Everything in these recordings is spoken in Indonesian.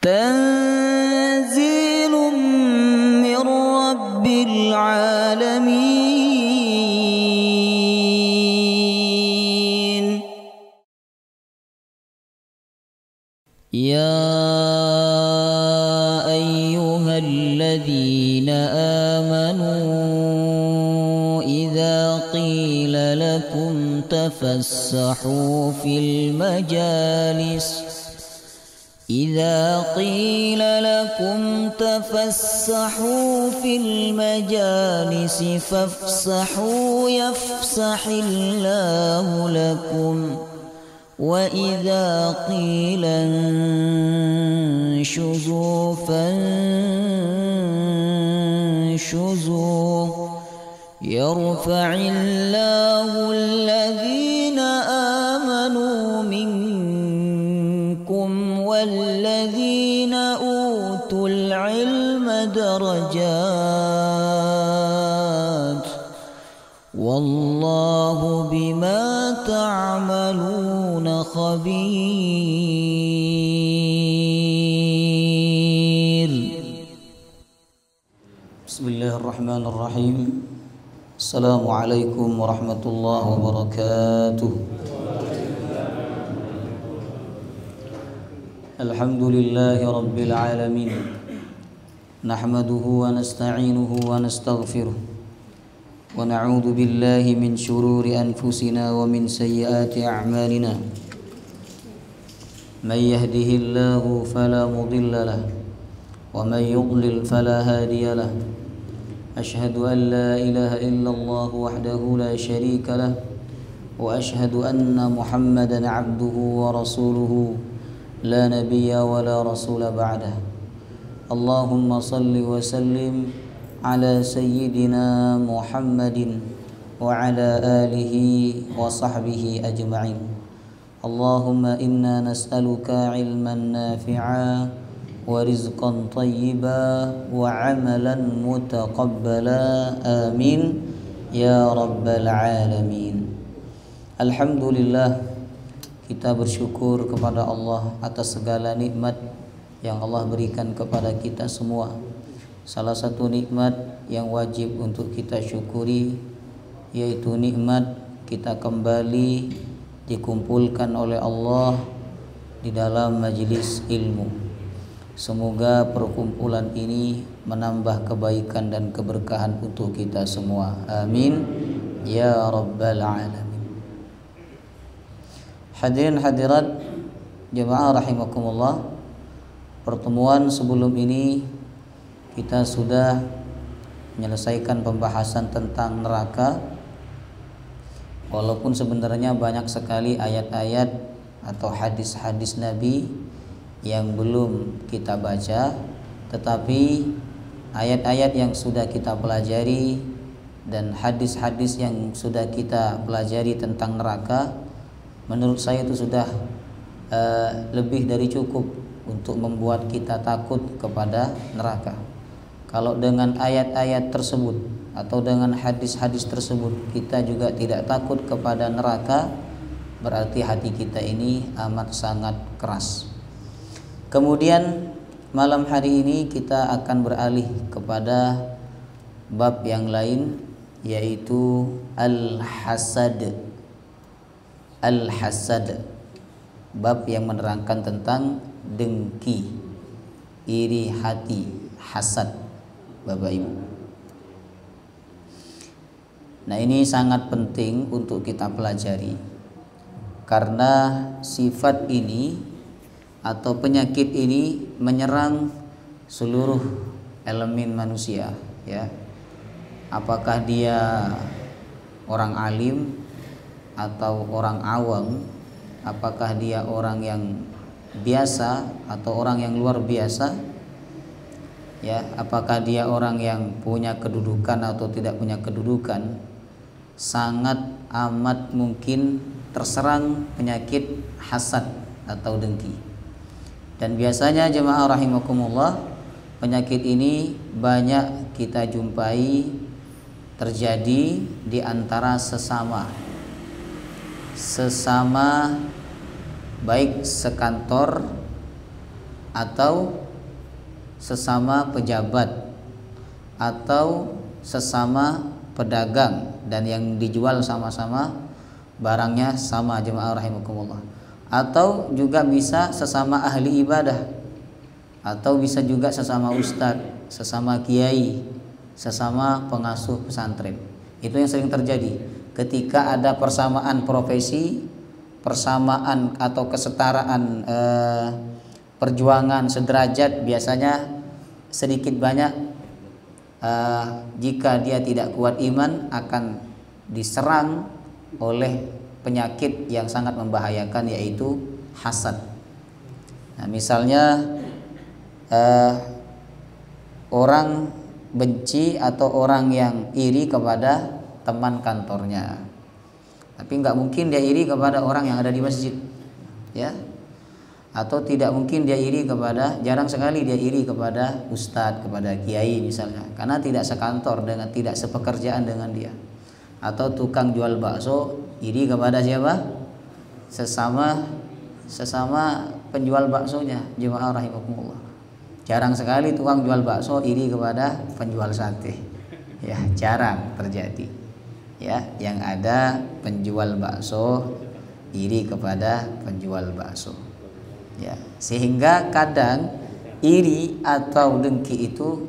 تنزيل من رب العالمين. يا أيها الذين آمنوا إذا قيل لكم تفسحوا في المجالس فافسحوا يفسح الله لكم وإذا قيل انشزوا فانشزوا يرفع الله الذين آمنوا منكم والذين أوتوا العلم درجات والله بما تعملون خبير. بسم الله الرحمن الرحيم. السلام عليكم ورحمة الله وبركاته. الحمد لله رب العالمين نحمده ونستعينه ونستغفره ونعوذ بالله من شرور أنفسنا ومن سيئات أعمالنا من يهده الله فلا مضل له ومن يضلل فلا هادي له أشهد أن لا إله إلا الله وحده لا شريك له وأشهد أن محمدا عبده ورسوله لا نبي ولا رسول بعده. اللهم صل وسلم على سيدنا محمد وعلى آله وصحبه أجمعين. اللهم إنا نسألك علما نافعا ورزقا طيبا وعملا متقبلا آمين يا رب العالمين. Alhamdulillah, kita bersyukur kepada Allah atas segala nikmat yang Allah berikan kepada kita semua. Salah satu nikmat yang wajib untuk kita syukuri yaitu nikmat kita kembali dikumpulkan oleh Allah di dalam majelis ilmu. Semoga perkumpulan ini menambah kebaikan dan keberkahan untuk kita semua. Amin ya rabbal alamin. Hadirin hadirat jemaah rahimakumullah, pertemuan sebelum ini kita sudah menyelesaikan pembahasan tentang neraka. Walaupun sebenarnya banyak sekali ayat-ayat atau hadis-hadis Nabi yang belum kita baca, tetapi ayat-ayat yang sudah kita pelajari dan hadis-hadis yang sudah kita pelajari tentang neraka, menurut saya itu sudah lebih dari cukup untuk membuat kita takut kepada neraka. Kalau dengan ayat-ayat tersebut atau dengan hadis-hadis tersebut kita juga tidak takut kepada neraka, berarti hati kita ini amat sangat keras. Kemudian malam hari ini kita akan beralih kepada bab yang lain, yaitu al-hasad. Al-hasad, bab yang menerangkan tentang dengki, iri hati, hasad, Bapak Ibu. Nah, ini sangat penting untuk kita pelajari, karena sifat ini atau penyakit ini menyerang seluruh elemen manusia, ya. Apakah dia orang alim atau orang awam, apakah dia orang yang biasa atau orang yang luar biasa, ya, apakah dia orang yang punya kedudukan atau tidak punya kedudukan, sangat amat mungkin terserang penyakit hasad atau dengki. Dan biasanya jemaah rahimakumullah, penyakit ini banyak kita jumpai terjadi di antara sesama baik sekantor atau sesama pejabat atau sesama pedagang dan yang dijual sama-sama barangnya sama, jemaah rahimakumullah. Atau juga bisa sesama ahli ibadah, atau bisa juga sesama ustadz, sesama kiai, sesama pengasuh pesantren. Itu yang sering terjadi ketika ada persamaan profesi, persamaan atau kesetaraan perjuangan sederajat. Biasanya sedikit banyak jika dia tidak kuat iman akan diserang oleh penyakit yang sangat membahayakan, yaitu hasad. Nah, misalnya orang benci atau orang yang iri kepada teman kantornya, tapi nggak mungkin dia iri kepada orang yang ada di masjid, ya. Atau tidak mungkin dia iri kepada, jarang sekali dia iri kepada ustadz, kepada kiai misalnya, karena tidak sekantor dengan, tidak sepekerjaan dengan dia. Atau tukang jual bakso iri kepada siapa? Sesama penjual baksonya, jemaah rahimakumullah. Jarang sekali tukang jual bakso iri kepada penjual sate, ya, jarang terjadi. Ya, yang ada penjual bakso iri kepada penjual bakso. Ya, sehingga kadang iri atau dengki itu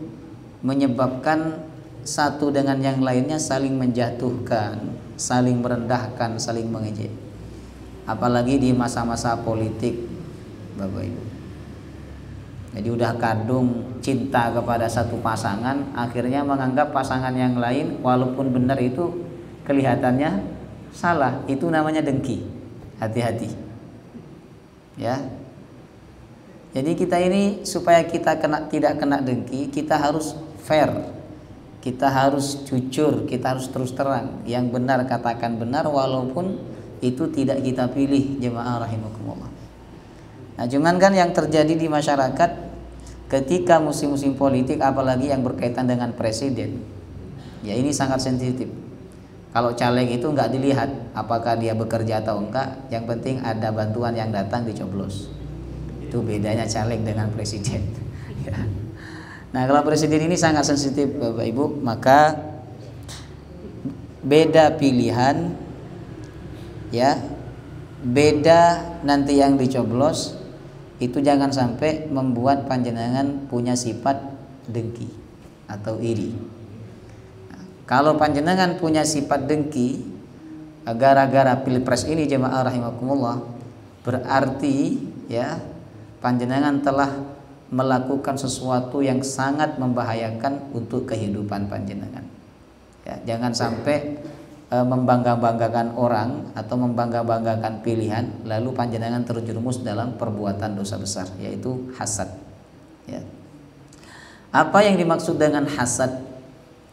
menyebabkan satu dengan yang lainnya saling menjatuhkan, saling merendahkan, saling mengejek. Apalagi di masa-masa politik, Bapak Ibu. Jadi udah kadung cinta kepada satu pasangan, akhirnya menganggap pasangan yang lain walaupun benar itu kelihatannya salah. Itu namanya dengki. Hati-hati. Ya. Jadi kita ini supaya kita tidak kena dengki, kita harus fair. Kita harus jujur, kita harus terus terang. Yang benar katakan benar walaupun itu tidak kita pilih, jemaah rahimakumullah. Nah, cuman kan yang terjadi di masyarakat ketika musim-musim politik, apalagi yang berkaitan dengan presiden, ya ini sangat sensitif. Kalau caleg itu nggak dilihat apakah dia bekerja atau enggak, yang penting ada bantuan yang datang dicoblos. Itu bedanya caleg dengan presiden. Ya. Nah, kalau presiden ini sangat sensitif, Bapak Ibu, maka beda pilihan, ya, beda nanti yang dicoblos, itu jangan sampai membuat panjenengan punya sifat dengki atau iri. Nah, kalau panjenengan punya sifat dengki gara-gara pilpres ini, jemaah rahimakumullah, berarti ya panjenengan telah melakukan sesuatu yang sangat membahayakan untuk kehidupan panjenengan. Ya, jangan sampai membangga-banggakan orang atau membangga-banggakan pilihan lalu panjenengan terjerumus dalam perbuatan dosa besar, yaitu hasad. Ya. Apa yang dimaksud dengan hasad?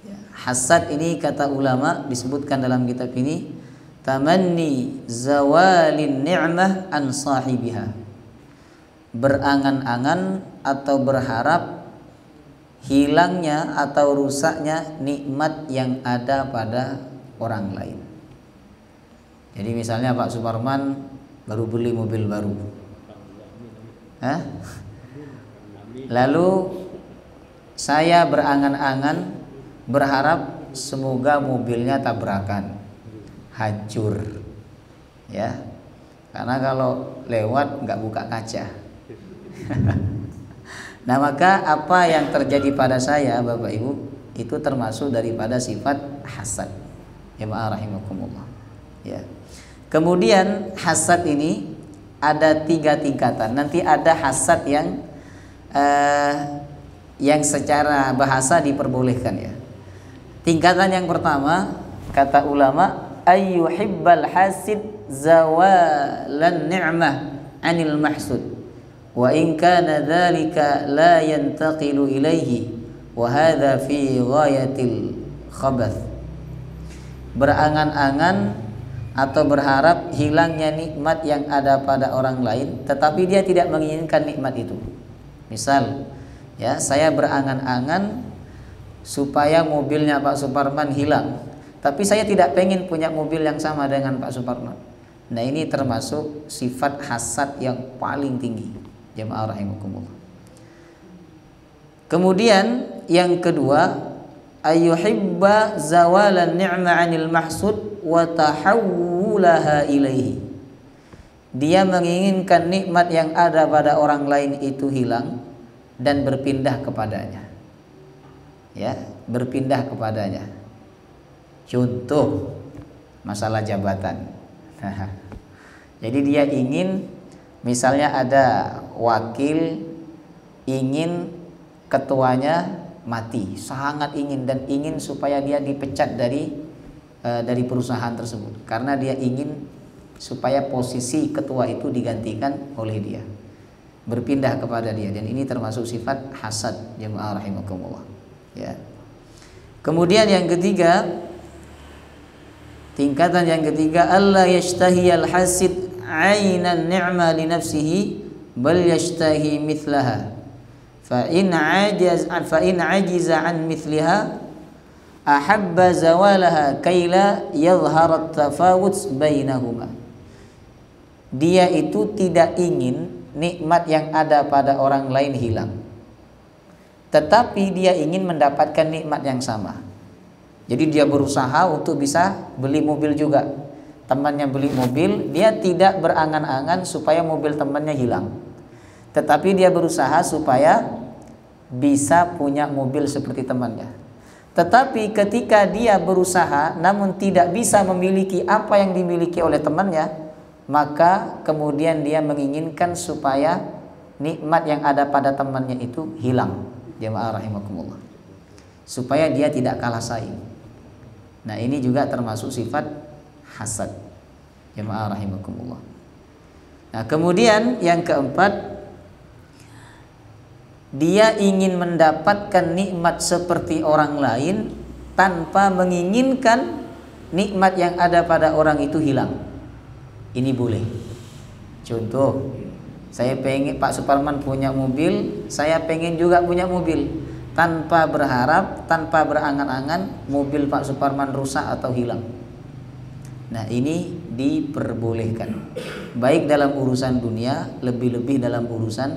Ya, hasad ini kata ulama disebutkan dalam kitab ini, tamanni zawalin ni'mah an sahibiha. Berangan-angan atau berharap hilangnya atau rusaknya nikmat yang ada pada orang lain. Jadi misalnya Pak Suparman baru beli mobil baru, lalu saya berangan-angan berharap semoga mobilnya tabrakan, hancur, ya, karena kalau lewat nggak buka kaca. Nah, maka apa yang terjadi pada saya, Bapak Ibu, itu termasuk daripada sifat hasad. Jemaah rahimakumullah. Ya. Kemudian hasad ini ada 3 tingkatan. Nanti ada hasad yang secara bahasa diperbolehkan, ya. Tingkatan yang pertama kata ulama, ayyuhibbal hasid zawalan ni'mah anil mahsud. Wa in kana dzalika la yantaqilu ilaihi wa hadza fi ghayatil khabath. Berangan-angan atau berharap hilangnya nikmat yang ada pada orang lain, tetapi dia tidak menginginkan nikmat itu. Misal, ya, saya berangan-angan supaya mobilnya Pak Suparman hilang, tapi saya tidak pengen punya mobil yang sama dengan Pak Suparman. Nah, ini termasuk sifat hasad yang paling tinggi, Jamaah rahimakumullah. Kemudian yang kedua, ayyuhibba zawalan ni'ma 'anil mahsud wa tahawulaha ilaihi. Dia menginginkan nikmat yang ada pada orang lain itu hilang dan berpindah kepadanya. Ya, berpindah kepadanya. Contoh masalah jabatan. Jadi dia ingin, misalnya ada wakil ingin ketuanya mati, sangat ingin, dan ingin supaya dia dipecat dari perusahaan tersebut, karena dia ingin supaya posisi ketua itu digantikan oleh dia, berpindah kepada dia, dan ini termasuk sifat hasad. Jamaah rahimakumullah. Ya. Kemudian yang ketiga, tingkatan yang ketiga, alla yashtahiyal hasid 'ainan ni'ma li nafsihi bal yashtahi mithlaha fa in ajiza an mithliha ahabba zawalaha kaila yadhhar at-tafawut bainahuma. Dia itu tidak ingin nikmat yang ada pada orang lain hilang, tetapi dia ingin mendapatkan nikmat yang sama. Jadi dia berusaha untuk bisa beli mobil juga. Temannya beli mobil, dia tidak berangan-angan supaya mobil temannya hilang, tetapi dia berusaha supaya bisa punya mobil seperti temannya. Tetapi ketika dia berusaha namun tidak bisa memiliki apa yang dimiliki oleh temannya, maka kemudian dia menginginkan supaya nikmat yang ada pada temannya itu hilang. Jamaah rahimakumullah. Supaya dia tidak kalah saing. Nah, ini juga termasuk sifat hasad. Jamaah rahimakumullah. Nah, kemudian yang keempat, dia ingin mendapatkan nikmat seperti orang lain tanpa menginginkan nikmat yang ada pada orang itu hilang. Ini boleh. Contoh, saya pengen Pak Suparman punya mobil, saya pengen juga punya mobil, tanpa berharap, tanpa berangan-angan mobil Pak Suparman rusak atau hilang. Nah, ini diperbolehkan, baik dalam urusan dunia, lebih-lebih dalam urusan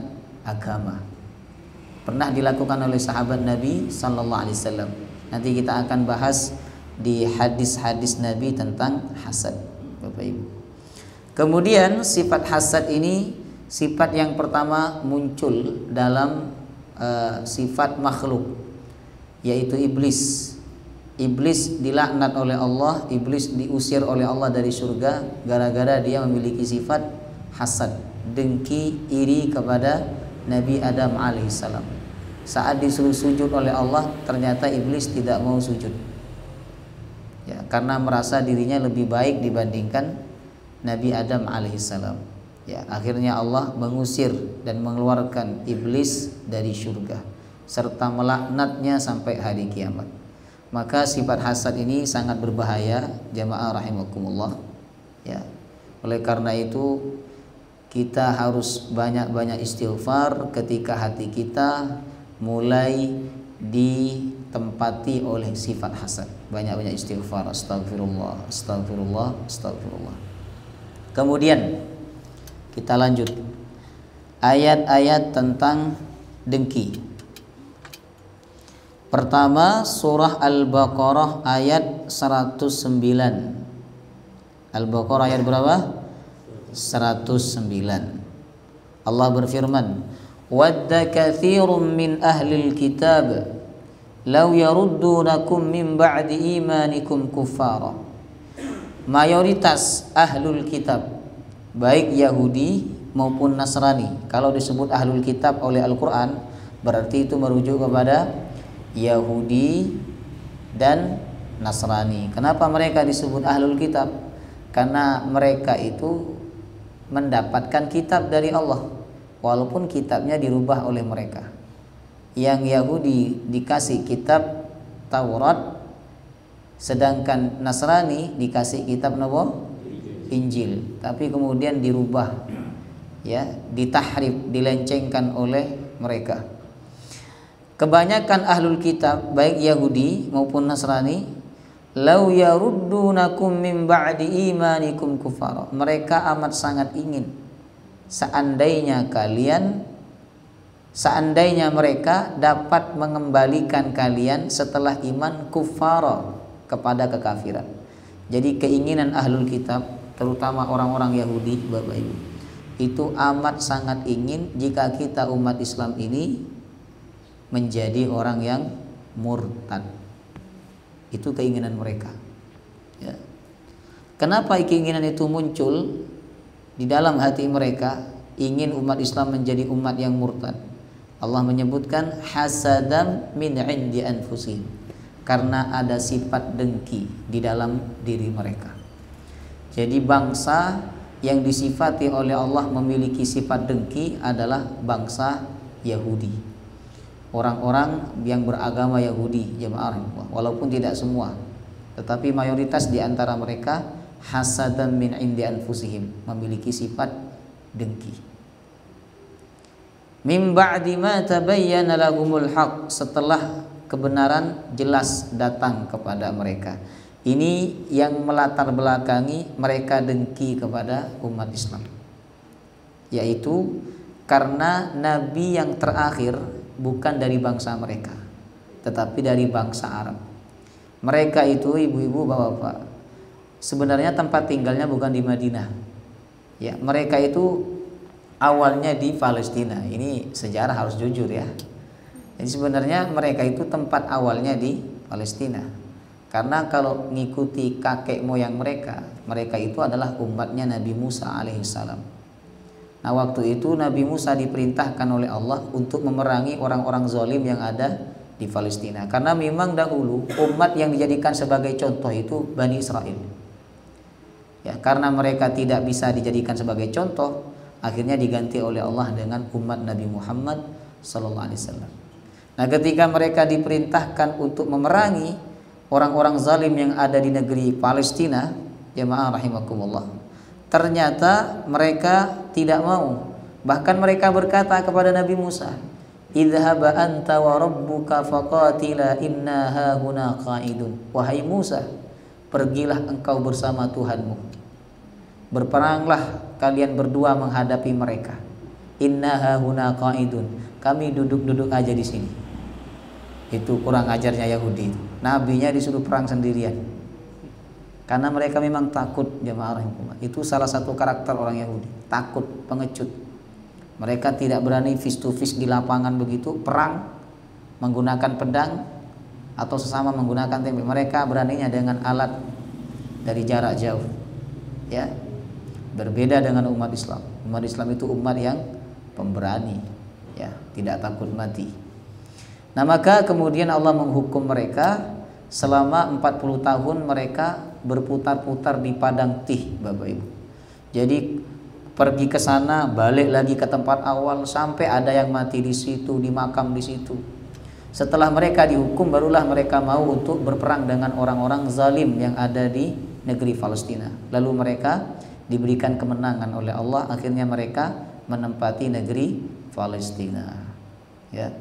agama. Pernah dilakukan oleh sahabat Nabi sallallahu alaihi wasallam. Nanti kita akan bahas di hadis-hadis Nabi tentang hasad, Bapak Ibu. Kemudian sifat hasad ini, sifat yang pertama muncul dalam sifat makhluk, yaitu iblis. Iblis dilaknat oleh Allah, iblis diusir oleh Allah dari surga gara-gara dia memiliki sifat hasad, dengki, iri kepada Nabi Adam alaihissalam. Saat disuruh sujud oleh Allah, ternyata iblis tidak mau sujud, ya, karena merasa dirinya lebih baik dibandingkan Nabi Adam alaihissalam. Ya, akhirnya Allah mengusir dan mengeluarkan iblis dari surga serta melaknatnya sampai hari kiamat. Maka sifat hasad ini sangat berbahaya, jamaah rahimakumullah. Ya, oleh karena itu kita harus banyak-banyak istighfar ketika hati kita mulai ditempati oleh sifat hasad. Banyak-banyak istighfar, astagfirullah, astagfirullah, astagfirullah. Kemudian kita lanjut ayat-ayat tentang dengki. Pertama, surah Al-Baqarah ayat 109. Al-Baqarah ayat berapa? 109. Allah berfirman, wadda katsirun min ahlil kitab law yaruddunakum min ba'di imanikum kuffara. Mayoritas ahlul kitab, baik Yahudi maupun Nasrani. Kalau disebut ahlul kitab oleh Al-Quran, berarti itu merujuk kepada Yahudi dan Nasrani. Kenapa mereka disebut ahlul kitab? Karena mereka itu mendapatkan kitab dari Allah, walaupun kitabnya dirubah oleh mereka. Yang Yahudi dikasih kitab Taurat, sedangkan Nasrani dikasih kitab Injil, tapi kemudian dirubah, ya, ditahrif, dilencengkan oleh mereka. Kebanyakan ahlul kitab, baik Yahudi maupun Nasrani, lau yaruddunakum min ba'di imanikum kufara. Mereka amat sangat ingin seandainya kalian seandainya mereka dapat mengembalikan kalian setelah iman kuffara, kepada kekafiran. Jadi keinginan ahlul kitab, terutama orang-orang Yahudi, Bapak Ibu, itu amat sangat ingin jika kita umat Islam ini menjadi orang yang murtad. Itu keinginan mereka, ya. Kenapa keinginan itu muncul di dalam hati mereka, ingin umat Islam menjadi umat yang murtad? Allah menyebutkan hasadam min indi anfusihim, karena ada sifat dengki di dalam diri mereka. Jadi bangsa yang disifati oleh Allah memiliki sifat dengki adalah bangsa Yahudi, orang-orang yang beragama Yahudi, jemaah, walaupun tidak semua, tetapi mayoritas di antara mereka hasadan min indi anfusihim, memiliki sifat dengki. Min ba'di ma tabayyana lahumul haq, setelah kebenaran jelas datang kepada mereka. Ini yang melatar belakangi mereka dengki kepada umat Islam, yaitu karena nabi yang terakhir bukan dari bangsa mereka, tetapi dari bangsa Arab. Mereka itu, ibu-ibu, bapak-bapak, sebenarnya tempat tinggalnya bukan di Madinah, ya. Mereka itu awalnya di Palestina. Ini sejarah harus jujur, ya. Jadi sebenarnya mereka itu tempat awalnya di Palestina. Karena kalau ngikuti kakek moyang mereka, mereka itu adalah umatnya Nabi Musa alaihissalam. Nah, waktu itu Nabi Musa diperintahkan oleh Allah untuk memerangi orang-orang zalim yang ada di Palestina. Karena memang dahulu umat yang dijadikan sebagai contoh itu Bani Israel. Ya, karena mereka tidak bisa dijadikan sebagai contoh, akhirnya diganti oleh Allah dengan umat Nabi Muhammad sallallahu alaihi wasallam. Nah, ketika mereka diperintahkan untuk memerangi orang-orang zalim yang ada di negeri Palestina, jemaah rahimakumullah, ternyata mereka tidak mau. Bahkan mereka berkata kepada Nabi Musa, "Idhhab anta wa rabbuka faqatila inna hahuna qa'idun." Wahai Musa, pergilah engkau bersama Tuhanmu, berperanglah kalian berdua menghadapi mereka. Inna hahuna qa'idun, kami duduk-duduk aja di sini. Itu kurang ajarnya Yahudi. Nabinya disuruh perang sendirian. Karena mereka memang takut, jemaah rahimahumullah. Itu salah satu karakter orang Yahudi, takut, pengecut. Mereka tidak berani face to face di lapangan begitu, perang menggunakan pedang atau sesama menggunakan tembak. Mereka beraninya dengan alat dari jarak jauh, ya. Berbeda dengan umat Islam. Umat Islam itu umat yang pemberani, ya, tidak takut mati. Nah, maka kemudian Allah menghukum mereka selama 40 tahun mereka berputar-putar di padang Tih, Bapak Ibu. Jadi pergi ke sana, balik lagi ke tempat awal, sampai ada yang mati di situ, di makam di situ. Setelah mereka dihukum, barulah mereka mau untuk berperang dengan orang-orang zalim yang ada di negeri Palestina. Lalu mereka diberikan kemenangan oleh Allah, akhirnya mereka menempati negeri Palestina, ya.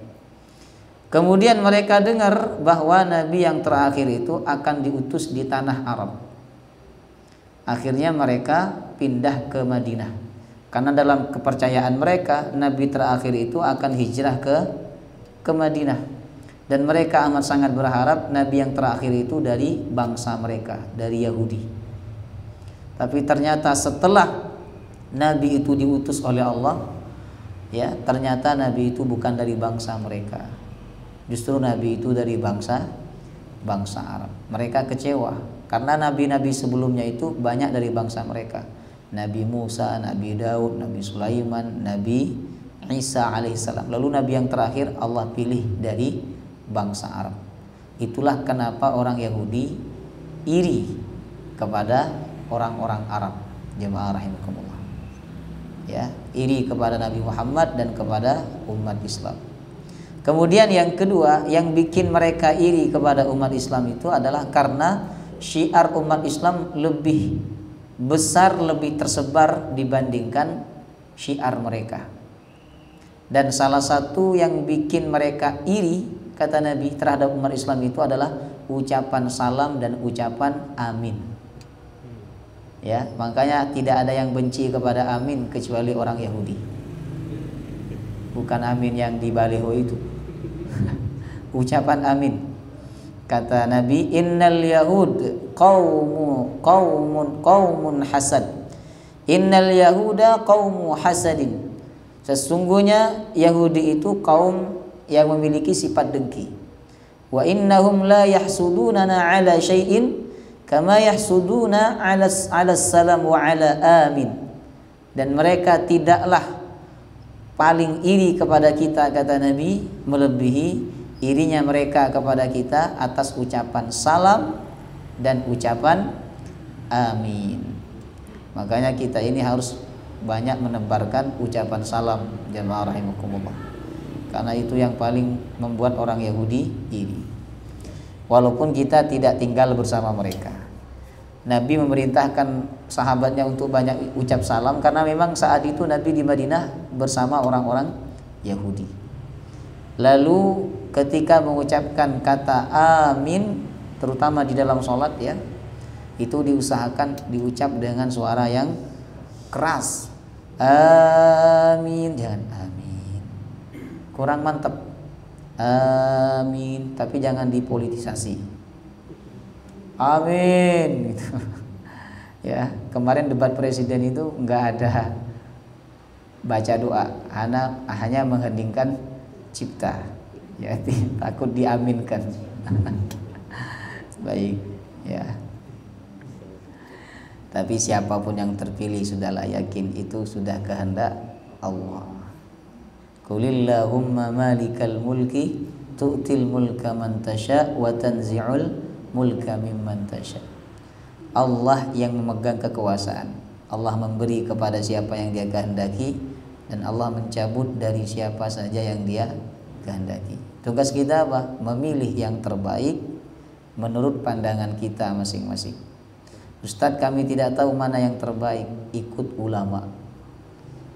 Kemudian mereka dengar bahwa nabi yang terakhir itu akan diutus di tanah Arab. Akhirnya mereka pindah ke Madinah. Karena dalam kepercayaan mereka, nabi terakhir itu akan hijrah ke Madinah. Dan mereka amat sangat berharap nabi yang terakhir itu dari bangsa mereka, dari Yahudi. Tapi ternyata setelah nabi itu diutus oleh Allah, ya, ternyata nabi itu bukan dari bangsa mereka. Justru nabi itu dari bangsa Arab. Mereka kecewa karena nabi-nabi sebelumnya itu banyak dari bangsa mereka. Nabi Musa, Nabi Daud, Nabi Sulaiman, Nabi Isa alaihissalam. Lalu nabi yang terakhir Allah pilih dari bangsa Arab. Itulah kenapa orang Yahudi iri kepada orang-orang Arab, jemaah rahimakumullah. Ya, iri kepada Nabi Muhammad dan kepada umat Islam. Kemudian yang kedua yang bikin mereka iri kepada umat Islam itu adalah karena syiar umat Islam lebih besar, lebih tersebar dibandingkan syiar mereka. Dan salah satu yang bikin mereka iri, kata Nabi, terhadap umat Islam itu adalah ucapan salam dan ucapan amin. Ya, makanya tidak ada yang benci kepada amin kecuali orang Yahudi. bukan amin yang di baliho itu. Ucapan amin. Kata Nabi, innal yahud qaumun hasad. Innal yahuda qaumu hasadin. Sesungguhnya Yahudi itu kaum yang memiliki sifat dengki. Wa innahum la yahsudunana ala syai'in kama yahsuduna ala salam wa ala amin. Dan mereka tidaklah paling iri kepada kita, kata Nabi, melebihi irinya mereka kepada kita atas ucapan salam dan ucapan amin. Makanya kita ini harus banyak menebarkan ucapan salam, jamaah rahimakumullah. Karena itu yang paling membuat orang Yahudi iri. Walaupun kita tidak tinggal bersama mereka. Nabi memerintahkan sahabatnya untuk banyak ucap salam karena memang saat itu Nabi di Madinah bersama orang-orang Yahudi. Lalu ketika mengucapkan kata amin, terutama di dalam sholat ya, itu diusahakan diucap dengan suara yang keras. Amin, jangan amin, kurang mantap. Amin, tapi jangan dipolitisasi. Amin gitu. Ya, kemarin debat presiden itu nggak ada baca doa, hanya mengheningkan cipta. Ya, takut diaminkan. Baik, ya. Tapi siapapun yang terpilih sudahlah yakin itu sudah kehendak Allah. Qulillahumma malikal mulki tu'til mulka man tasya wa tanzi'ul mulka mimman tasya. Allah yang memegang kekuasaan. Allah memberi kepada siapa yang Dia kehendaki dan Allah mencabut dari siapa saja yang Dia kehendaki. Tugas kita apa? Memilih yang terbaik menurut pandangan kita masing-masing. Ustadz, kami tidak tahu mana yang terbaik. Ikut ulama.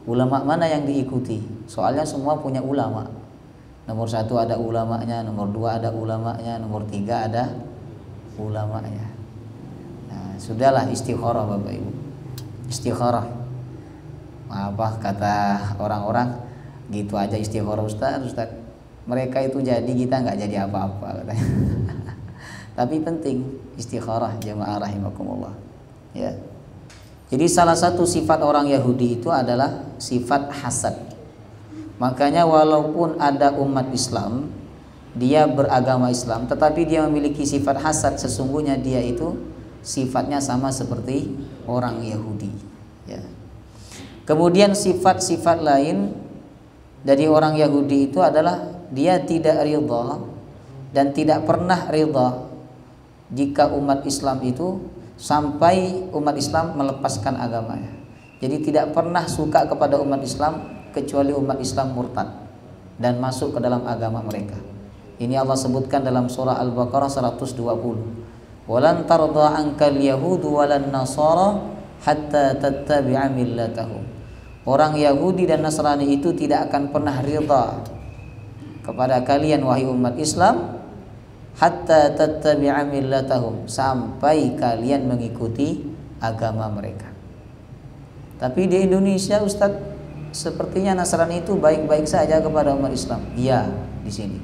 Ulama mana yang diikuti? Soalnya semua punya ulama. Nomor 1 ada ulamanya, nomor 2 ada ulamanya, nomor 3 ada ulamanya. Nah, sudahlah istikharah Bapak Ibu. Istikharah. Apa kata orang-orang? Gitu aja istikharah Ustadz. Mereka itu jadi, kita nggak jadi apa-apa katanya. Tapi penting istikharah, jamaah rahimakumullah. Ya. Jadi salah satu sifat orang Yahudi itu adalah sifat hasad. Makanya walaupun ada umat Islam, dia beragama Islam, tetapi dia memiliki sifat hasad. Sesungguhnya dia itu sifatnya sama seperti orang Yahudi. Ya. Kemudian sifat-sifat lain dari orang Yahudi itu adalah dia tidak ridha dan tidak pernah ridha jika umat Islam itu sampai umat Islam melepaskan agamanya. Jadi tidak pernah suka kepada umat Islam kecuali umat Islam murtad dan masuk ke dalam agama mereka. Ini Allah sebutkan dalam surah Al-Baqarah 120. Walan tarda ankal yahudu walan nasara hatta tattabi'a millatahum. Orang Yahudi dan Nasrani itu tidak akan pernah ridha kepada kalian wahai umat Islam hatta tattabi'a millatahum, sampai kalian mengikuti agama mereka. Tapi di Indonesia Ustadz, sepertinya Nasrani itu baik-baik saja kepada umat Islam. Iya, di sini.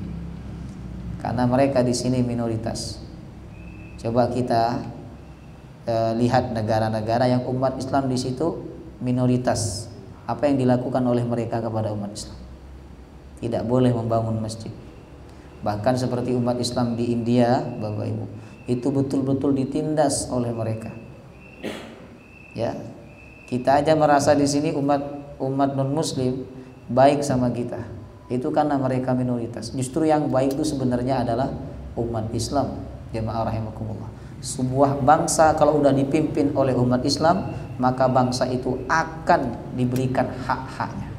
Karena mereka di sini minoritas. Coba kita lihat negara-negara yang umat Islam di situ minoritas. Apa yang dilakukan oleh mereka kepada umat Islam? Tidak boleh membangun masjid. Bahkan seperti umat Islam di India, Bapak Ibu, itu betul-betul ditindas oleh mereka. Ya, kita aja merasa di sini umat non Muslim baik sama kita. Itu karena mereka minoritas. Justru yang baik itu sebenarnya adalah umat Islam. Jamaah rahimakumullah. Sebuah bangsa kalau udah dipimpin oleh umat Islam, maka bangsa itu akan diberikan hak-haknya.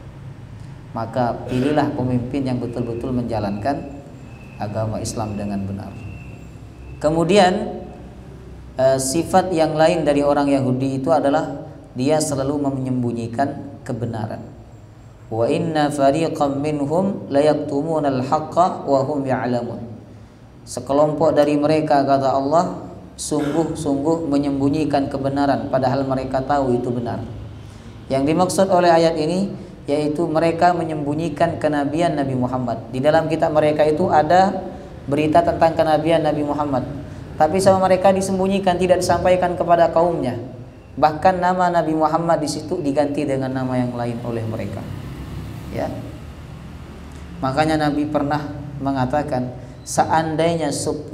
Maka pilihlah pemimpin yang betul-betul menjalankan agama Islam dengan benar. Kemudian sifat yang lain dari orang Yahudi itu adalah dia selalu menyembunyikan kebenaran. Wa inna fariqam minhum la yaktumuna al-haqqa wa hum ya'lamun. Sekelompok dari mereka, kata Allah, sungguh-sungguh menyembunyikan kebenaran padahal mereka tahu itu benar. Yang dimaksud oleh ayat ini, yaitu mereka menyembunyikan kenabian Nabi Muhammad. Di dalam kitab mereka itu ada berita tentang kenabian Nabi Muhammad, tapi sama mereka disembunyikan, tidak disampaikan kepada kaumnya. Bahkan nama Nabi Muhammad di situ diganti dengan nama yang lain oleh mereka. Ya. Makanya Nabi pernah mengatakan, seandainya 10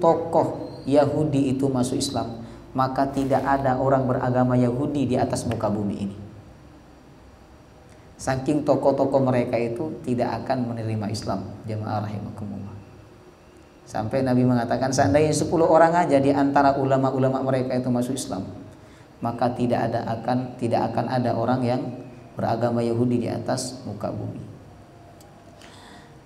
tokoh Yahudi itu masuk Islam, maka tidak ada orang beragama Yahudi di atas muka bumi ini. Saking tokoh-tokoh mereka itu tidak akan menerima Islam. Jemaah rahimakumullah. Sampai Nabi mengatakan, seandainya 10 orang aja di antara ulama-ulama mereka itu masuk Islam, maka tidak akan ada orang yang beragama Yahudi di atas muka bumi.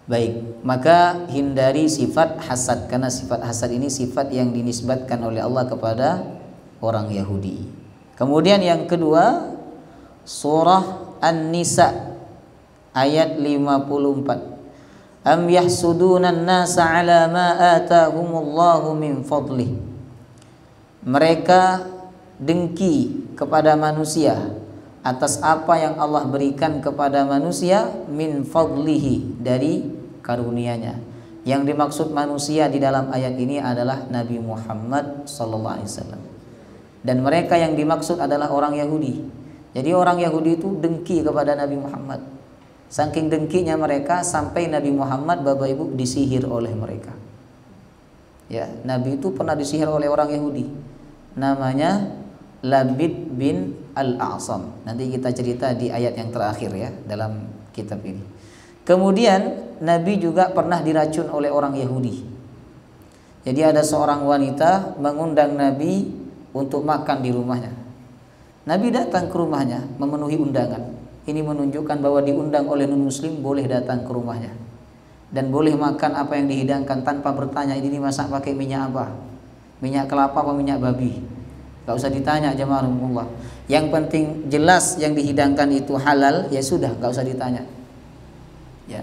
Baik, maka hindari sifat hasad, karena sifat hasad ini sifat yang dinisbatkan oleh Allah kepada orang Yahudi. Kemudian yang kedua, surah An-Nisa ayat 54. Am yahsudunan nasa ala ma atahumullahu min fadlih. Mereka dengki kepada manusia atas apa yang Allah berikan kepada manusia min fadlihi, dari karunia-Nya. Yang dimaksud manusia di dalam ayat ini adalah Nabi Muhammad sallallahu alaihi wasallam. Dan mereka yang dimaksud adalah orang Yahudi. Jadi orang Yahudi itu dengki kepada Nabi Muhammad. Saking dengkinya mereka sampai Nabi Muhammad, Bapak Ibu, disihir oleh mereka. Ya, Nabi itu pernah disihir oleh orang Yahudi. Namanya Labid bin Al-A'sam. Nanti kita cerita di ayat yang terakhir ya dalam kitab ini. Kemudian Nabi juga pernah diracun oleh orang Yahudi. Jadi ada seorang wanita mengundang Nabi untuk makan di rumahnya. Nabi datang ke rumahnya memenuhi undangan. Ini menunjukkan bahwa diundang oleh non-muslim boleh datang ke rumahnya dan boleh makan apa yang dihidangkan tanpa bertanya ini dimasak pakai minyak apa, minyak kelapa apa minyak babi. Gak usah ditanya jemaah Allah. Yang penting jelas yang dihidangkan itu halal, ya sudah, gak usah ditanya. Ya.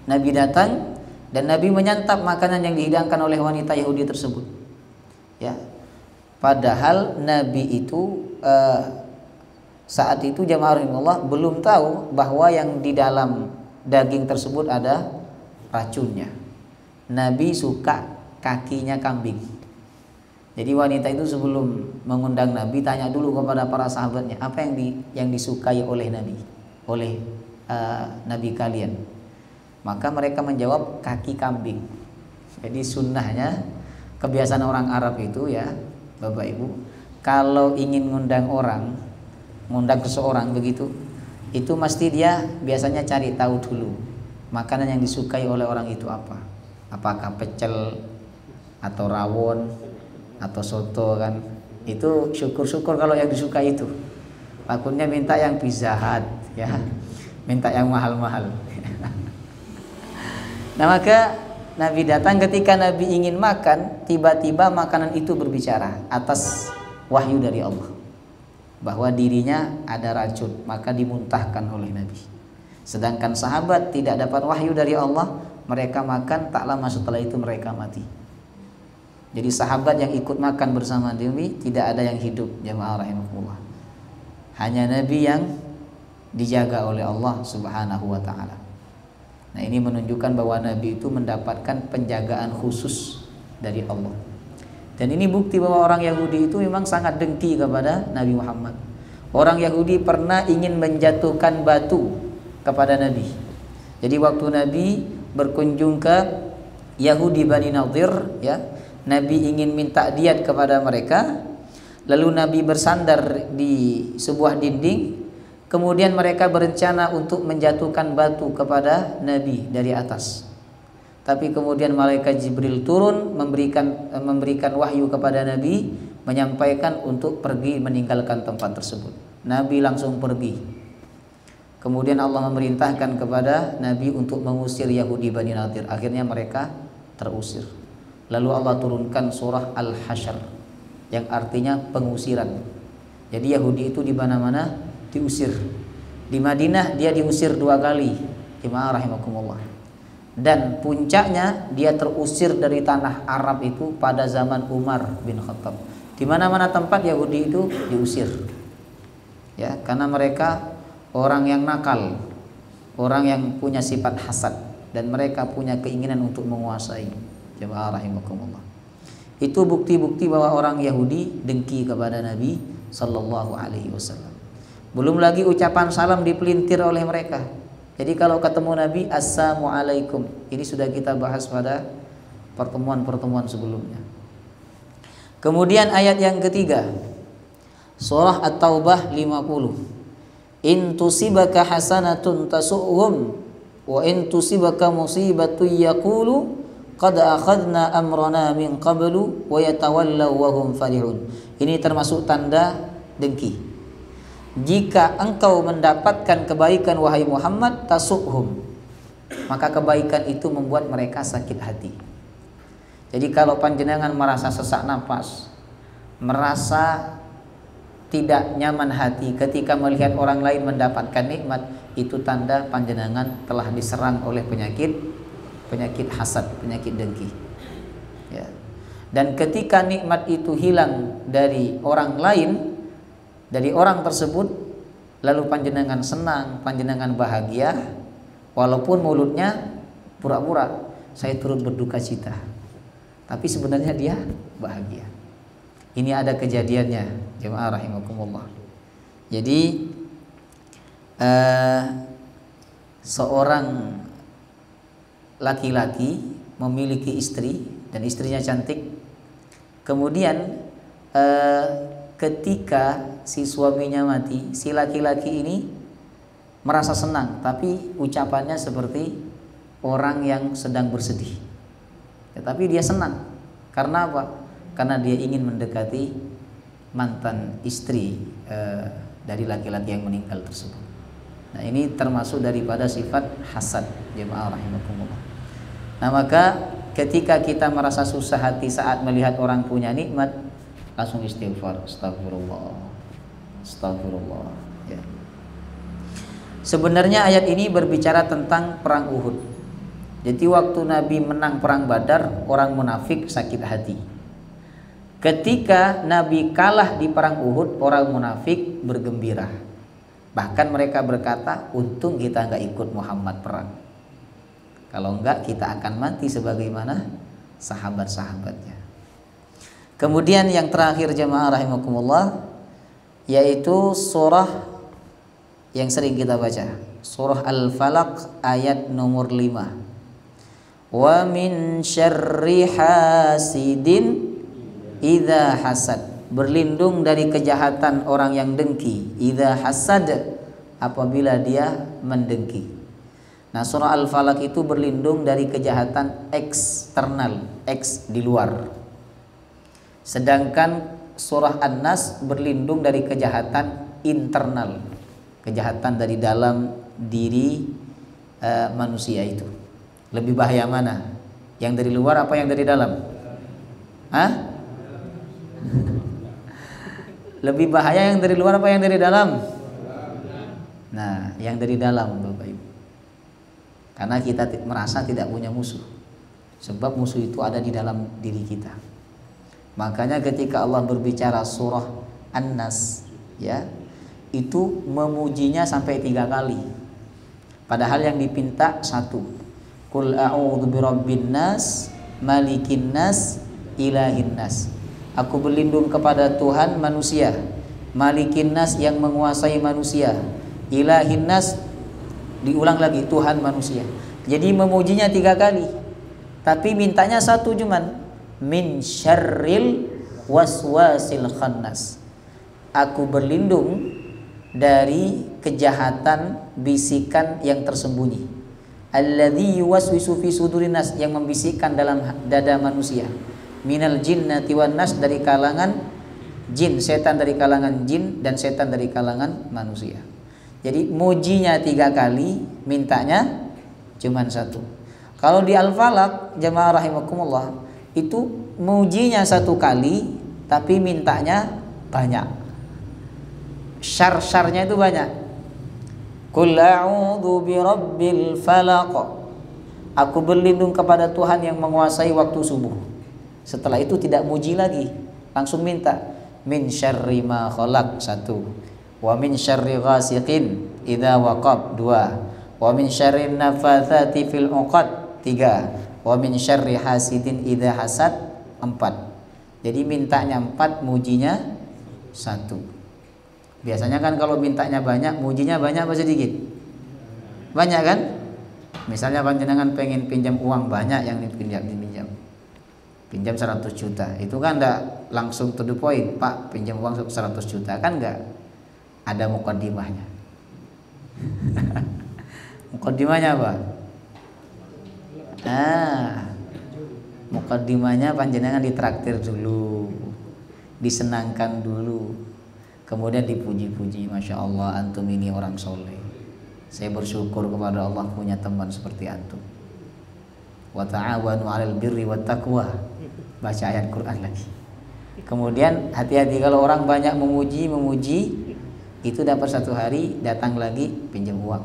Nabi datang dan Nabi menyantap makanan yang dihidangkan oleh wanita Yahudi tersebut. Ya. Padahal Nabi itu saat itu jemaah Allah belum tahu bahwa yang di dalam daging tersebut ada racunnya. Nabi suka kakinya kambing. Jadi wanita itu sebelum mengundang Nabi tanya dulu kepada para sahabatnya, apa yang disukai oleh Nabi, oleh Nabi kalian. Maka mereka menjawab kaki kambing. Jadi sunnahnya, kebiasaan orang Arab itu ya Bapak Ibu, kalau ingin ngundang seseorang begitu, itu mesti dia biasanya cari tahu dulu makanan yang disukai oleh orang itu apa. Apakah pecel atau rawon atau soto kan. Itu syukur-syukur kalau yang disukai itu. Takutnya minta yang Pizza Hut ya. Minta yang mahal-mahal. Nah maka Nabi datang, ketika Nabi ingin makan, tiba-tiba makanan itu berbicara atas wahyu dari Allah bahwa dirinya ada racun, maka dimuntahkan oleh Nabi. Sedangkan sahabat tidak dapat wahyu dari Allah, mereka makan, tak lama setelah itu mereka mati. Jadi sahabat yang ikut makan bersama Nabi tidak ada yang hidup, jemaah rahimahullah. Hanya Nabi yang dijaga oleh Allah Subhanahu wa taala. Nah, ini menunjukkan bahwa Nabi itu mendapatkan penjagaan khusus dari Allah. Dan ini bukti bahwa orang Yahudi itu memang sangat dengki kepada Nabi Muhammad. Orang Yahudi pernah ingin menjatuhkan batu kepada Nabi. Jadi waktu Nabi berkunjung ke Yahudi Bani Nadir ya, Nabi ingin minta diat kepada mereka. Lalu Nabi bersandar di sebuah dinding. Kemudian mereka berencana untuk menjatuhkan batu kepada Nabi dari atas. Tapi kemudian malaikat Jibril turun memberikan wahyu kepada Nabi, menyampaikan untuk pergi meninggalkan tempat tersebut. Nabi langsung pergi. Kemudian Allah memerintahkan kepada Nabi untuk mengusir Yahudi Bani Nadir. Akhirnya mereka terusir. Lalu Allah turunkan surah Al-Hasyr yang artinya pengusiran. Jadi Yahudi itu di mana-mana diusir. Di Madinah dia diusir 2 kali, jemaah rahimakumullah. Dan puncaknya dia terusir dari tanah Arab itu pada zaman Umar bin Khattab. Di mana-mana tempat Yahudi itu diusir. Ya, karena mereka orang yang nakal, orang yang punya sifat hasad, dan mereka punya keinginan untuk menguasai. Jemaah rahimakumullah. Itu bukti-bukti bahwa orang Yahudi dengki kepada Nabi sallallahu alaihi wasallam. Belum lagi ucapan salam dipelintir oleh mereka. Jadi kalau ketemu Nabi, assalamualaikum. Ini sudah kita bahas pada pertemuan-pertemuan sebelumnya. Kemudian ayat yang ketiga, surah At-Taubah 50. In tusibaka hasanatun tasu'hum wa in tusibaka musibatun yaqulu qad akhadna amrana min qablu wa yatawallaw wa hum farihun. Ini termasuk tanda dengki. Jika engkau mendapatkan kebaikan wahai Muhammad, tasu'hum, maka kebaikan itu membuat mereka sakit hati. Jadi kalau panjenengan merasa sesak nafas, merasa tidak nyaman hati ketika melihat orang lain mendapatkan nikmat, itu tanda panjenengan telah diserang oleh penyakit hasad, penyakit dengki. Ya. Dan ketika nikmat itu hilang dari orang lain, dari orang tersebut, lalu panjenengan senang, panjenengan bahagia, walaupun mulutnya pura-pura saya turut berduka cita, tapi sebenarnya dia bahagia. Ini ada kejadiannya, jemaah rahimakumullah. Jadi seorang laki-laki memiliki istri dan istrinya cantik. Kemudian ketika si suaminya mati, si laki-laki ini merasa senang, tapi ucapannya seperti orang yang sedang bersedih. Ya, tapi dia senang. Karena apa? Karena dia ingin mendekati mantan istri dari laki-laki yang meninggal tersebut. Nah, ini termasuk daripada sifat hasad, jemaah rahimakumullah. Nah, maka ketika kita merasa susah hati saat melihat orang punya nikmat, langsung istighfar, astagfirullah, astagfirullah. Ya. Sebenarnya ayat ini berbicara tentang perang Uhud. Jadi waktu Nabi menang perang Badar, orang munafik sakit hati. Ketika Nabi kalah di perang Uhud, orang munafik bergembira. Bahkan mereka berkata, untung kita nggak ikut Muhammad perang. Kalau enggak, kita akan mati sebagaimana sahabat-sahabatnya. Kemudian yang terakhir jemaah rahimakumullah, yaitu surah yang sering kita baca, surah Al-Falaq ayat nomor 5. Wa min syarri hasidin idza hasad, berlindung dari kejahatan orang yang dengki, idza hasad, apabila dia mendengki. Nah, surah Al-Falaq itu berlindung dari kejahatan eksternal, di luar. Sedangkan surah An-Nas berlindung dari kejahatan internal, kejahatan dari dalam diri manusia itu. Lebih bahaya mana? Yang dari luar apa yang dari dalam? Hah? Lebih bahaya yang dari luar apa yang dari dalam? Nah, yang dari dalam, Bapak Ibu. Karena kita merasa tidak punya musuh. Sebab musuh itu ada di dalam diri kita. Makanya ketika Allah berbicara surah An-Nas, ya, itu memujinya sampai 3 kali. Padahal yang dipinta 1. Qul a'udzu birabbin nas, malikin nas, ilahin nas. Aku berlindung kepada Tuhan manusia, malikin nas yang menguasai manusia, ilahin nas, diulang lagi, Tuhan manusia. Jadi memujinya 3 kali. Tapi mintanya 1 cuman, min syarril waswasil khannas. Aku berlindung dari kejahatan bisikan yang tersembunyi. Alladzi yuwaswisu fi sudurin nas, yang membisikkan dalam dada manusia. Minal jinnati wan nas, dari kalangan jin, setan dari kalangan jin dan setan dari kalangan manusia. Jadi mujinya 3 kali, mintanya cuman 1. Kalau di Al-Falaq jemaah rahimakumullah, itu mujinya 1 kali tapi mintanya banyak. Syar-syarnya itu banyak. Qul a'udzu birabbil falaq. Aku berlindung kepada Tuhan yang menguasai waktu subuh. Setelah itu tidak muji lagi, langsung minta min syarri ma khalaq 1, wa min syarri ghasiqin idza waqab 2, wa min syarrin nafatsati fil 'uqad 3, wa min syarri hasidin idza hasad 4. Jadi mintanya 4, mujinya 1. Biasanya kan kalau mintanya banyak, mujinya banyak apa sedikit? Banyak kan? Misalnya panjenengan pengen pinjam uang banyak yang dipinjam. Pinjam 100 juta. Itu kan enggak langsung to the point, Pak, pinjam uang 100 juta kan enggak. Ada mukaddimahnya. Mukaddimahnya apa? Mukaddimahnya panjenengan ditraktir dulu, disenangkan dulu, kemudian dipuji-puji. Masya Allah, antum ini orang soleh. Saya bersyukur kepada Allah punya teman seperti antum. Wa ta'awanu 'alal birri wat taqwa. Baca ayat Quran lagi. Kemudian hati-hati kalau orang banyak memuji, itu dapat satu hari datang lagi pinjam uang.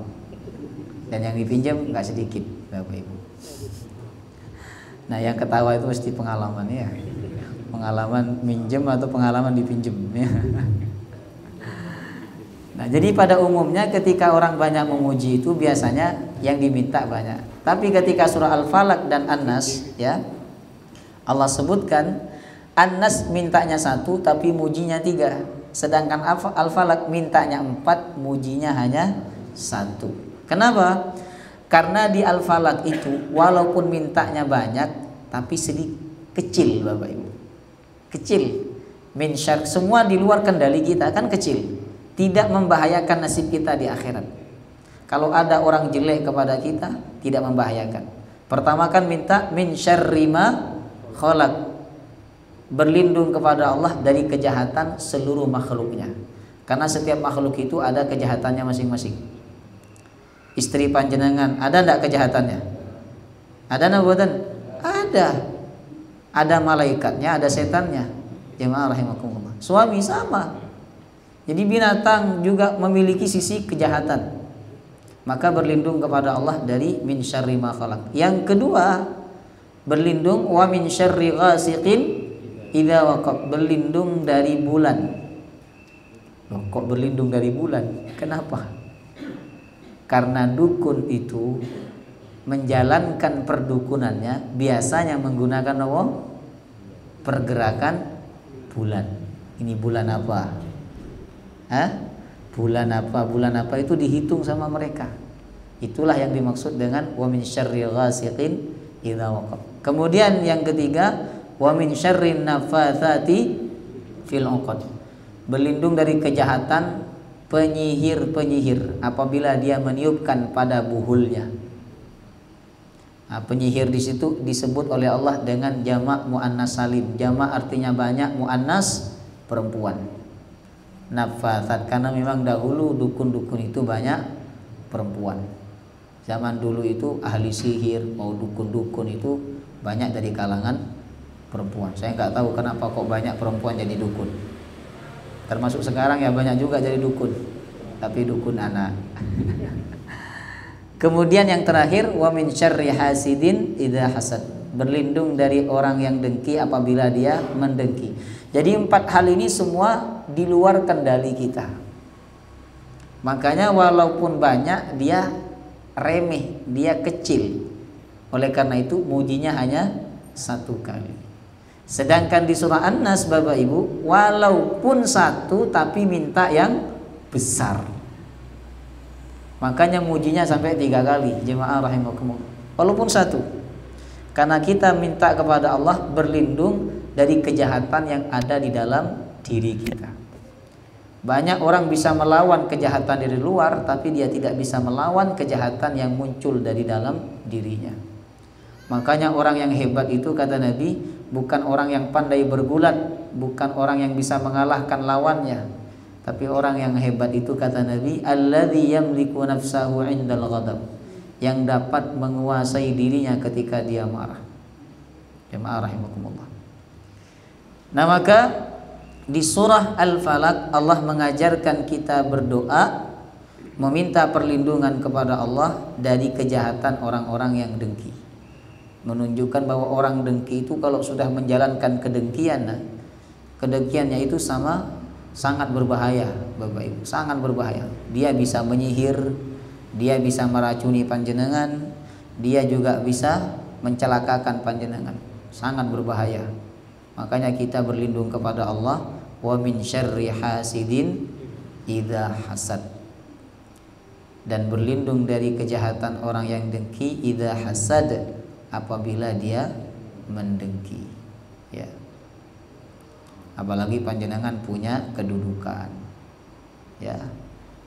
Dan yang dipinjam enggak sedikit, Bapak Ibu. Nah, yang ketawa itu mesti pengalaman ya. Pengalaman minjem atau pengalaman dipinjem ya. Nah, jadi pada umumnya ketika orang banyak memuji itu biasanya yang diminta banyak. Tapi ketika surah Al-Falaq dan An-Nas ya, Allah sebutkan An-Nas mintanya 1 tapi mujinya 3. Sedangkan Al-Falaq mintanya 4, mujinya hanya 1. Kenapa? Karena di Al-Falaq itu walaupun mintanya banyak tapi sedikit kecil, Bapak Ibu. Kecil. Min syarr, semua di luar kendali kita kan kecil. Tidak membahayakan nasib kita di akhirat. Kalau ada orang jelek kepada kita, tidak membahayakan. Pertama kan minta min syarri ma khalaq, berlindung kepada Allah dari kejahatan seluruh makhluknya. Karena setiap makhluk itu ada kejahatannya masing-masing. Istri panjenengan ada enggak kejahatannya? Ada enggak buatan? Ada. Ada malaikatnya, ada setannya. Jemaah rahimakumullah. Suami sama. Jadi binatang juga memiliki sisi kejahatan. Maka berlindung kepada Allah dari min syarri ma khalaq. Yang kedua, berlindung wa min syarri ghasiqin idza waqab, berlindung dari bulan. Loh, kok berlindung dari bulan? Kenapa? Karena dukun itu menjalankan perdukunannya biasanya menggunakan apa? Pergerakan bulan. Ini bulan apa? Bulan apa? Bulan apa itu dihitung sama mereka. Itulah yang dimaksud dengan wa min syarri ghasiqin idza waqab. Kemudian yang ketiga, wa min syarrin nafatsati fil 'uqad, berlindung dari kejahatan penyihir-penyihir apabila dia meniupkan pada buhulnya. Nah, penyihir di situ disebut oleh Allah dengan jamak muannas salim. Jamak artinya banyak, muannas perempuan. Nafatsat, karena memang dahulu dukun-dukun itu banyak perempuan. Zaman dulu itu ahli sihir mau dukun-dukun itu banyak dari kalangan perempuan. Saya nggak tahu kenapa kok banyak perempuan jadi dukun. Termasuk sekarang ya banyak juga jadi dukun, tapi dukun anak. Kemudian yang terakhir, wa min syarri hasidin idza hasad, berlindung dari orang yang dengki apabila dia mendengki. Jadi 4 hal ini semua di luar kendali kita. Makanya walaupun banyak dia remeh, dia kecil. Oleh karena itu mujinya hanya 1 kali. Sedangkan di surah An-Nas Bapak Ibu, walaupun 1 tapi minta yang besar. Makanya mujinya sampai 3 kali. Jemaah rahimakumullah. Walaupun 1. Karena kita minta kepada Allah berlindung dari kejahatan yang ada di dalam diri kita. Banyak orang bisa melawan kejahatan dari luar, tapi dia tidak bisa melawan kejahatan yang muncul dari dalam dirinya. Makanya orang yang hebat itu kata Nabi, bukan orang yang pandai bergulat, bukan orang yang bisa mengalahkan lawannya, tapi orang yang hebat itu kata Nabi, alladzi yamliku nafsahu 'indal ghadab, yang dapat menguasai dirinya ketika dia marah. Jemaah rahimakumullah. Nah, maka di surah Al-Falaq Allah mengajarkan kita berdoa, meminta perlindungan kepada Allah dari kejahatan orang-orang yang dengki. Menunjukkan bahwa orang dengki itu kalau sudah menjalankan kedengkian, kedengkiannya itu sama sangat berbahaya Bapak Ibu, sangat berbahaya. Dia bisa menyihir, dia bisa meracuni panjenengan, dia juga bisa mencelakakan panjenengan. Sangat berbahaya. Makanya kita berlindung kepada Allah, wa min syarri hasidin idza hasad. Dan berlindung dari kejahatan orang yang dengki idza hasad, apabila dia mendengki. Ya. Apalagi panjenengan punya kedudukan, ya,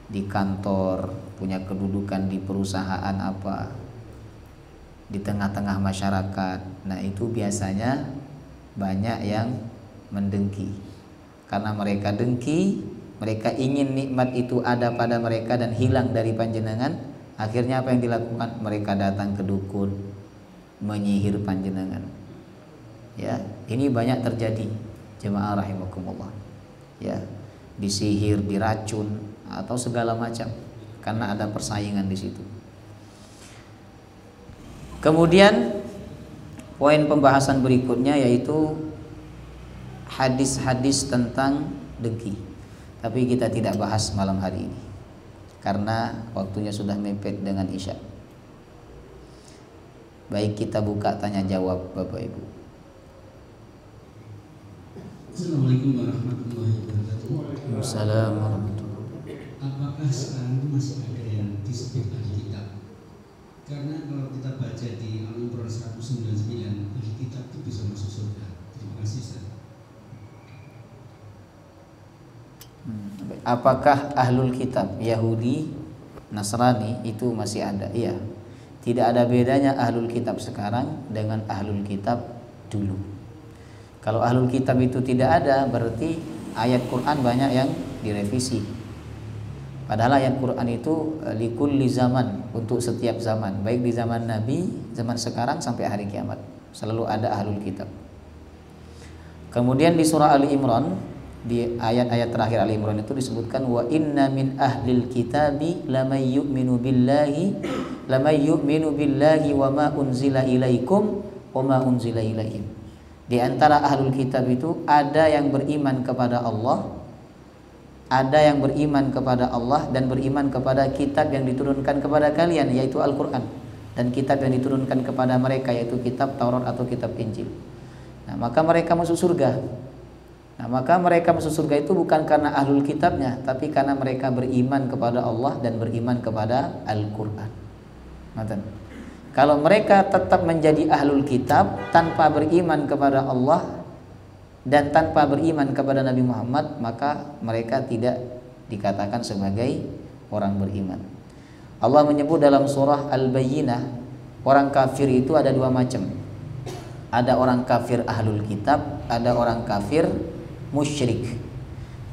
di kantor, punya kedudukan di perusahaan apa, di tengah-tengah masyarakat. Nah itu biasanya banyak yang mendengki. Karena mereka dengki, mereka ingin nikmat itu ada pada mereka dan hilang dari panjenengan. Akhirnya apa yang dilakukan? Mereka datang ke dukun, menyihir panjenengan. Ya, ini banyak terjadi. Jemaah rahimakumullah, ya, disihir, diracun atau segala macam, karena ada persaingan di situ. Kemudian poin pembahasan berikutnya yaitu hadis-hadis tentang dengki. Tapi kita tidak bahas malam hari ini karena waktunya sudah mepet dengan Isya. Baik, kita buka tanya jawab Bapak Ibu. Assalamualaikum warahmatullahi wabarakatuh. Waalaikumsalam warahmatullahi wabarakatuh. Apakah sekarang masih ada yang disebut ahli kitab? Karena kalau kita baca di Al-Imran 199, ahli kitab itu bisa masuk surga. Terima kasih Ustaz. Apakah ahlul kitab Yahudi, Nasrani itu masih ada? Iya. Tidak ada bedanya ahlul kitab sekarang dengan ahlul kitab dulu. Kalau ahlul kitab itu tidak ada, berarti ayat Quran banyak yang direvisi. Padahal ayat Quran itu likulli zaman, untuk setiap zaman, baik di zaman Nabi, zaman sekarang sampai hari kiamat, selalu ada ahlul kitab. Kemudian di surah Ali Imran, di ayat-ayat terakhir Ali Imran itu disebutkan wa inna min ahlil kitabi lamay yu'minu billahi wa ma unzila ilaikum wa ma unzila ilaihim. Di antara ahlul kitab itu ada yang beriman kepada Allah, ada yang beriman kepada Allah dan beriman kepada kitab yang diturunkan kepada kalian, yaitu Al-Quran, dan kitab yang diturunkan kepada mereka, yaitu kitab Taurat atau kitab Injil. Nah, maka mereka masuk surga. Nah, maka mereka masuk surga itu bukan karena ahlul kitabnya, tapi karena mereka beriman kepada Allah dan beriman kepada Al-Quran. Kalau mereka tetap menjadi ahlul kitab tanpa beriman kepada Allah dan tanpa beriman kepada Nabi Muhammad, maka mereka tidak dikatakan sebagai orang beriman. Allah menyebut dalam surah Al-Bayyinah, orang kafir itu ada dua macam. Ada orang kafir ahlul kitab, ada orang kafir musyrik.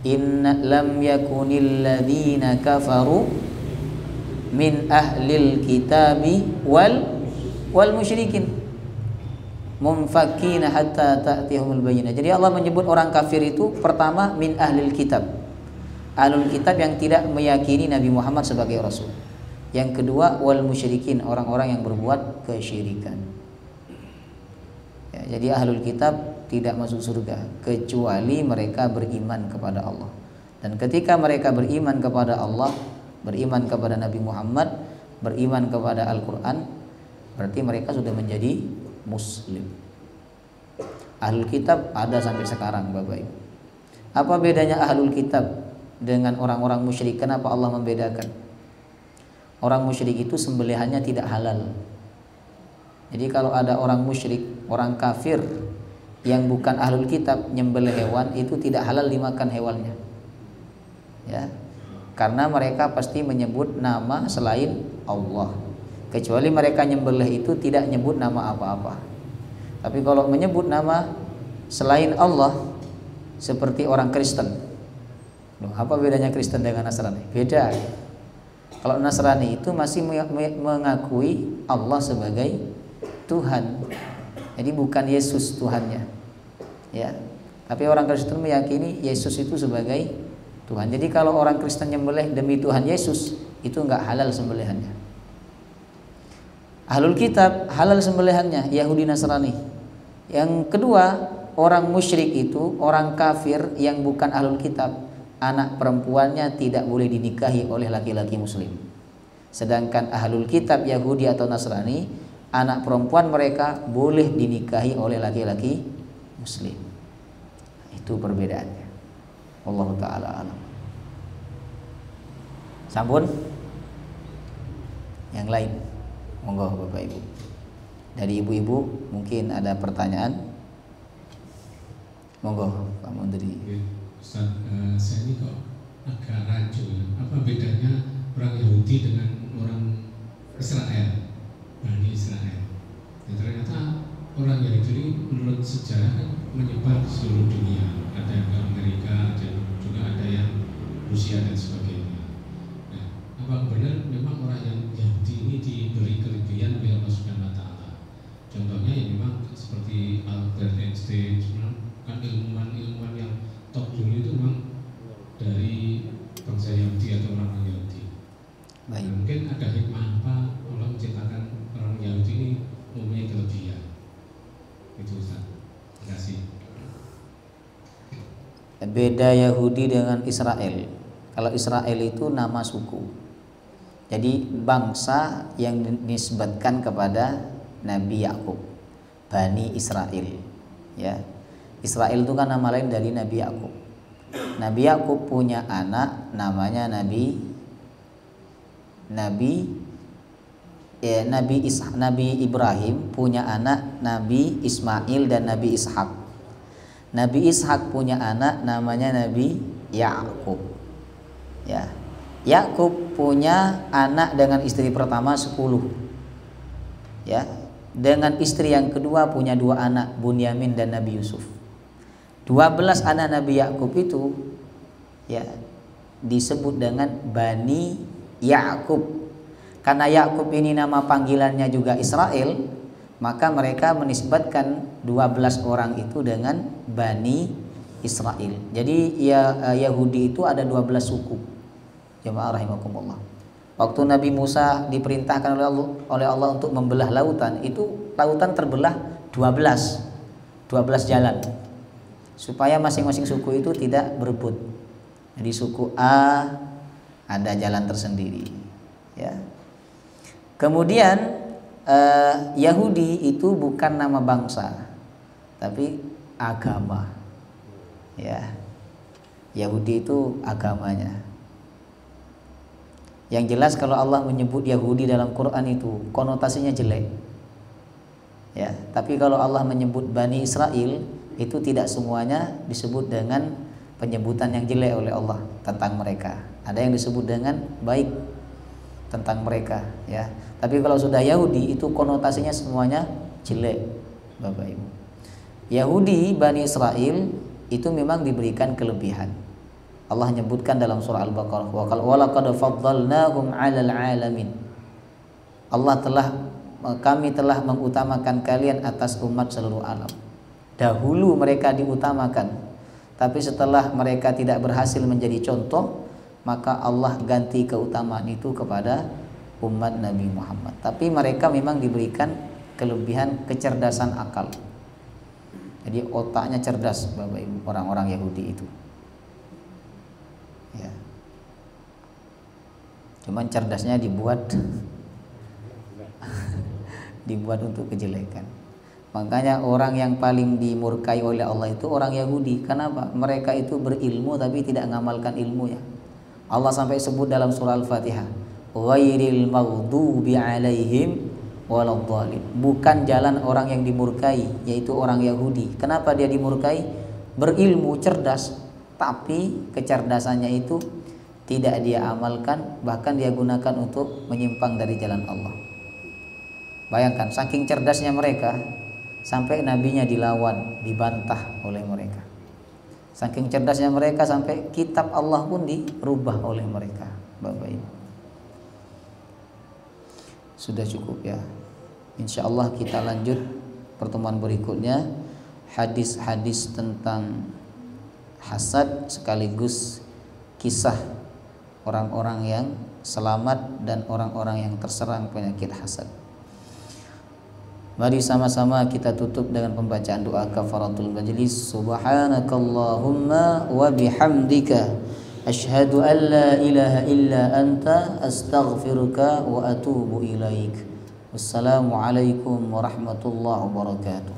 Inna lam yakunil ladzina kafaru min ahlil kitabi wal musyrikin munfakina hatta ta'tiyahumul bayyinah. Jadi Allah menyebut orang kafir itu pertama min ahlil kitab, ahlul kitab yang tidak meyakini Nabi Muhammad sebagai rasul. Yang kedua wal musyrikin, orang-orang yang berbuat kesyirikan. Ya, jadi ahlul kitab tidak masuk surga kecuali mereka beriman kepada Allah. Dan ketika mereka beriman kepada Allah, beriman kepada Nabi Muhammad, beriman kepada Al-Quran, berarti mereka sudah menjadi muslim. Ahlul kitab ada sampai sekarang Bapak Ibu. Apa bedanya ahlul kitab dengan orang-orang musyrik? Kenapa Allah membedakan? Orang musyrik itu sembelihannya tidak halal. Jadi kalau ada orang musyrik, orang kafir yang bukan ahlul kitab nyembelih hewan, itu tidak halal dimakan hewannya. Ya. Karena mereka pasti menyebut nama selain Allah. Kecuali mereka nyembelih itu tidak nyebut nama apa-apa. Tapi kalau menyebut nama selain Allah, seperti orang Kristen. Loh, apa bedanya Kristen dengan Nasrani? Beda. Kalau Nasrani itu masih mengakui Allah sebagai Tuhan. Jadi bukan Yesus Tuhannya. Ya. Tapi orang Kristen meyakini Yesus itu sebagai Tuhan. Jadi kalau orang Kristen nyembelih demi Tuhan Yesus, itu enggak halal sembelihannya. Ahlul kitab halal sembelihannya, Yahudi Nasrani. Yang kedua, orang musyrik itu, orang kafir yang bukan ahlul kitab, anak perempuannya tidak boleh dinikahi oleh laki-laki muslim. Sedangkan ahlul kitab Yahudi atau Nasrani, anak perempuan mereka boleh dinikahi oleh laki-laki muslim. Itu perbedaannya. Wallahu taala alam. Sampun? Yang lain, monggo Bapak Ibu. Dari ibu-ibu mungkin ada pertanyaan. Monggo Pak Mundri. Ustaz, saya ini kok agak rancu ya. Apa bedanya orang Yahudi dengan orang Israel, Bani Israel? Dan ternyata orang Yahudi ini menurut sejarah kan menyebar di seluruh dunia. Ada yang ke Amerika, juga ada yang Rusia dan sebagainya. Nah, apa benar memang orang yang Yahudi ini diberi kelebihan oleh Allah Subhanahu Wa Taala? Contohnya ya memang seperti Albert Einstein, kan ilmuwan-ilmuwan yang top dulu itu memang dari bangsa Yahudi atau orang Yahudi. Nah, mungkin ada hikmah apa Allah menciptakan orang Yahudi ini mempunyai kelebihan? Itu Ustaz. Terima kasih. Beda Yahudi dengan Israel. Kalau Israel itu nama suku. Jadi bangsa yang dinisbatkan kepada Nabi Yakub, Bani Israel. Ya. Israel itu kan nama lain dari Nabi Yakub. Nabi Yakub punya anak namanya Nabi Ibrahim, punya anak Nabi Ismail dan Nabi Ishak. Nabi Ishak punya anak namanya Nabi Yakub. Ya. Yakub punya anak dengan istri pertama 10. Ya. Dengan istri yang kedua punya 2 anak, Bunyamin dan Nabi Yusuf. 12 anak Nabi Yakub itu ya disebut dengan Bani Yakub. Karena Yakub ini nama panggilannya juga Israel, maka mereka menisbatkan 12 orang itu dengan Bani Israel. Jadi ya Yahudi itu ada 12 suku. Jemaah rahimakumullah. Waktu Nabi Musa diperintahkan oleh Allah untuk membelah lautan, itu lautan terbelah 12 jalan. Supaya masing-masing suku itu tidak berebut. Jadi suku A ada jalan tersendiri, ya. Kemudian Yahudi itu bukan nama bangsa, tapi agama, ya. Yahudi itu agamanya. Yang jelas kalau Allah menyebut Yahudi dalam Quran itu konotasinya jelek, ya. Tapi kalau Allah menyebut Bani Israel itu tidak semuanya disebut dengan penyebutan yang jelek oleh Allah tentang mereka. Ada yang disebut dengan baik tentang mereka, ya. Tapi kalau sudah Yahudi itu konotasinya semuanya jelek, Bapak Ibu. Yahudi Bani Israel itu memang diberikan kelebihan. Allah menyebutkan dalam surah Al-Baqarah, wa laqad faddalnahum 'alal 'alamin. Kami telah mengutamakan kalian atas umat seluruh alam. Dahulu mereka diutamakan, tapi setelah mereka tidak berhasil menjadi contoh, maka Allah ganti keutamaan itu kepada umat Nabi Muhammad. Tapi mereka memang diberikan kelebihan kecerdasan akal. Jadi otaknya cerdas, Bapak Ibu, orang-orang Yahudi itu. Ya. Cuman cerdasnya dibuat untuk kejelekan. Makanya orang yang paling dimurkai oleh Allah itu orang Yahudi. Kenapa? Mereka itu berilmu tapi tidak mengamalkan ilmunya. Allah sampai sebut dalam surah Al-Fatihah, ghairil maghdubi alaihim waladhdallin. Bukan jalan orang yang dimurkai, yaitu orang Yahudi. Kenapa dia dimurkai? Berilmu, cerdas, tapi kecerdasannya itu tidak dia amalkan, bahkan dia gunakan untuk menyimpang dari jalan Allah. Bayangkan, saking cerdasnya mereka sampai nabinya dilawan, dibantah oleh mereka. Saking cerdasnya mereka sampai kitab Allah pun dirubah oleh mereka, Bapak Ibu. Sudah cukup ya. Insya Allah kita lanjut pertemuan berikutnya, hadis-hadis tentang hasad sekaligus kisah orang-orang yang selamat dan orang-orang yang terserang penyakit hasad. Mari sama-sama kita tutup dengan pembacaan doa kafaratul majlis. Subhanakallahumma wa bihamdika Asyhadu an la ilaha illa anta astaghfiruka wa atubu ilaik. Wassalamualaikum warahmatullahi wabarakatuh.